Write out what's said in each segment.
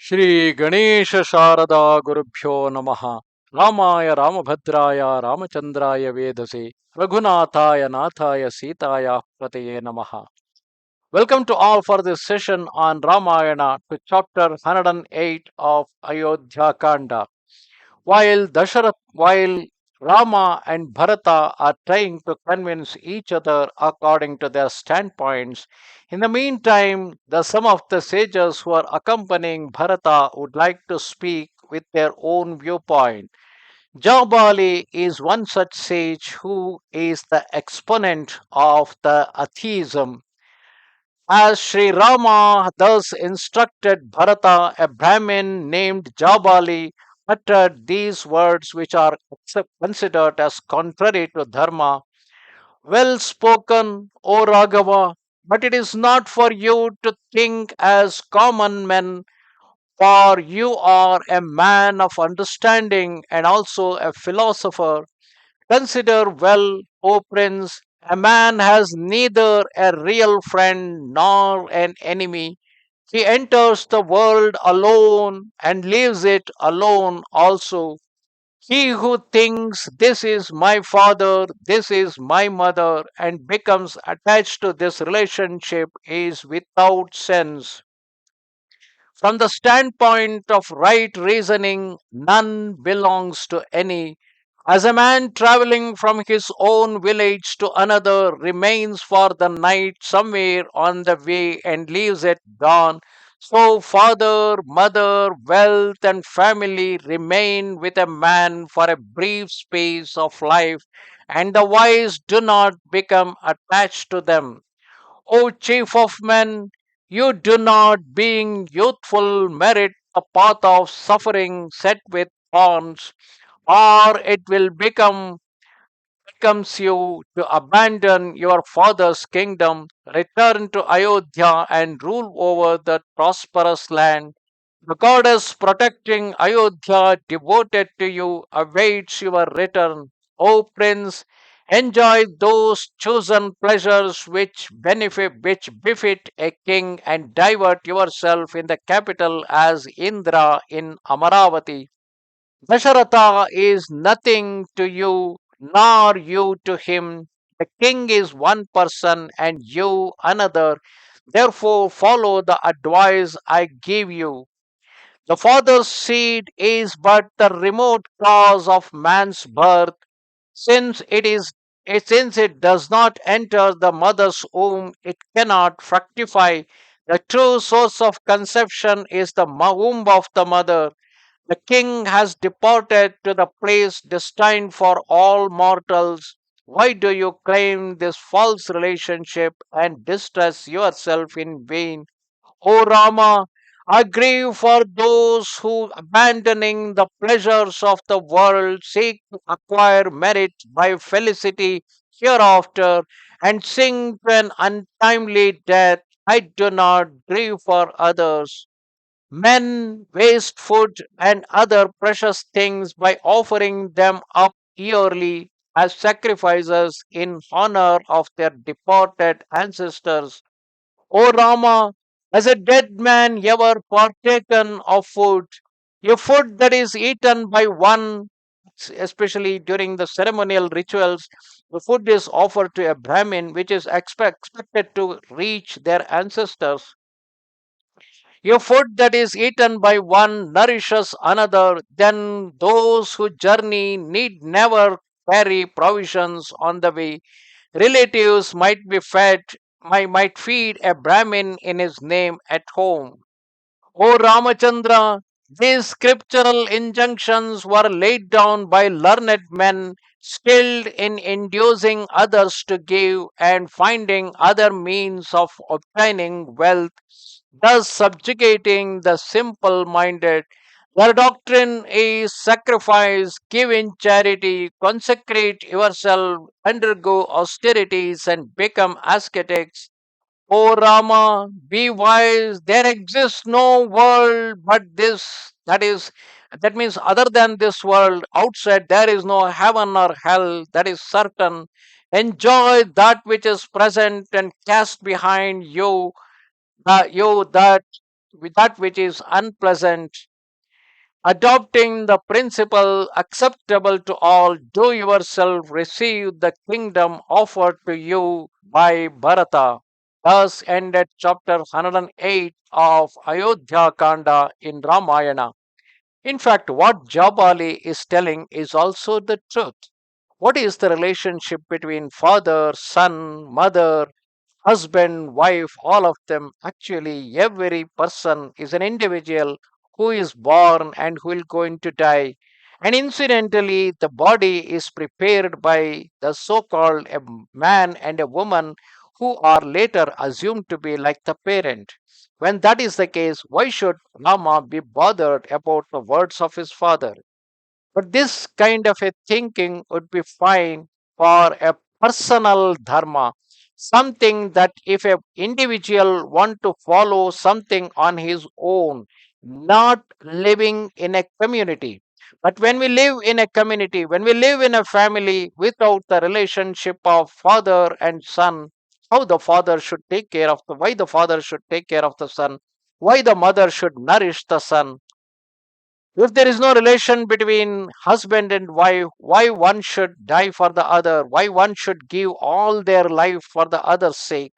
Shri Ganesha Sharada Gurubhyo Namaha Ramaya Ramabhadraya Ramachandraya Vedase Raghunathaya Nathaya Sitaya Prateye Namaha. Welcome to all for this session on Ramayana to chapter 108 of Ayodhya Kanda. While Rama and Bharata are trying to convince each other according to their standpoints, in the meantime, some of the sages who are accompanying Bharata would like to speak with their own viewpoint. Jabali is one such sage who is the exponent of the atheism. As Sri Rama thus instructed Bharata, a Brahmin named Jabali uttered these words which are considered as contrary to Dharma. Well spoken, O Raghava, but it is not for you to think as common men, for you are a man of understanding and also a philosopher. Consider well, O prince, a man has neither a real friend nor an enemy. He enters the world alone and leaves it alone also. He who thinks this is my father, this is my mother, and becomes attached to this relationship is without sense. From the standpoint of right reasoning, none belongs to any. As a man traveling from his own village to another remains for the night somewhere on the way and leaves at dawn, so father, mother, wealth, and family remain with a man for a brief space of life, and the wise do not become attached to them. O chief of men, you do not, being youthful, merit the path of suffering set with thorns, or it will becomes you to abandon your father's kingdom, return to Ayodhya and rule over that prosperous land. The goddess protecting Ayodhya, devoted to you, awaits your return. O prince, enjoy those chosen pleasures which befit a king, and divert yourself in the capital as Indra in Amaravati. Dasharatha is nothing to you, nor you to him. The king is one person and you another. Therefore, follow the advice I give you. The father's seed is but the remote cause of man's birth, since since it does not enter the mother's womb, it cannot fructify. The true source of conception is the womb of the mother. The king has departed to the place destined for all mortals. Why do you claim this false relationship and distress yourself in vain? O Rama, I grieve for those who, abandoning the pleasures of the world, seek to acquire merit by felicity hereafter and sink to an untimely death. I do not grieve for others. Men waste food and other precious things by offering them up yearly as sacrifices in honor of their departed ancestors. O Rama, has a dead man ever partaken of food? A food that is eaten by one, especially during the ceremonial rituals, the food is offered to a Brahmin, which is expected to reach their ancestors. A food that is eaten by one nourishes another, then those who journey need never carry provisions on the way. Relatives might feed a Brahmin in his name at home. O Ramachandra, these scriptural injunctions were laid down by learned men skilled in inducing others to give and finding other means of obtaining wealth, thus subjugating the simple minded. Their doctrine is sacrifice, give in charity, consecrate yourself, undergo austerities, and become ascetics. O Rama, be wise. There exists no world but this. That means other than this world, outside there is no heaven or hell. That is certain. Enjoy that which is present and cast behind you that with that which is unpleasant, adopting the principle acceptable to all, do yourself receive the kingdom offered to you by Bharatha. Thus ended chapter 108 of Ayodhya Kanda in Ramayana. In fact, what Jabali is telling is also the truth. What is the relationship between father, son, mother, husband, wife, all of them? Actually, every person is an individual who is born and who will going to die. And incidentally, the body is prepared by the so called a man and a woman who are later assumed to be like the parent. When that is the case, why should Rama be bothered about the words of his father? But this kind of a thinking would be fine for a personal dharma, something that if a individual want to follow something on his own, not living in a community. But when we live in a community, when we live in a family without the relationship of father and son, how the father should take care of the why the father should take care of the son, why the mother should nourish the son, if there is no relation between husband and wife, why one should die for the other? Why one should give all their life for the other's sake?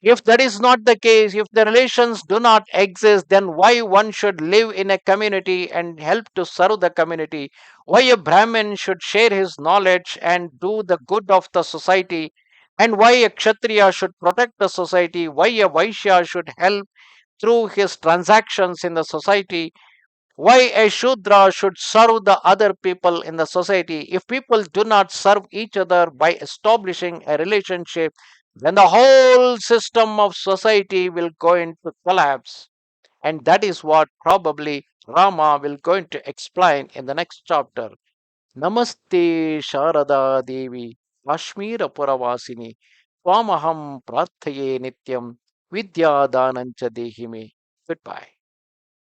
If that is not the case, if the relations do not exist, then why one should live in a community and help to serve the community? Why a Brahmin should share his knowledge and do the good of the society? And why a Kshatriya should protect the society? Why a Vaishya should help through his transactions in the society? Why a Shudra should serve the other people in the society? If people do not serve each other by establishing a relationship, then the whole system of society will go into collapse. And that is what probably Rama will going to explain in the next chapter. Namaste Sharada Devi Kashmira Puravasini Swamaham Prarthaye Nityam Vidya Danancha Dehime. Goodbye.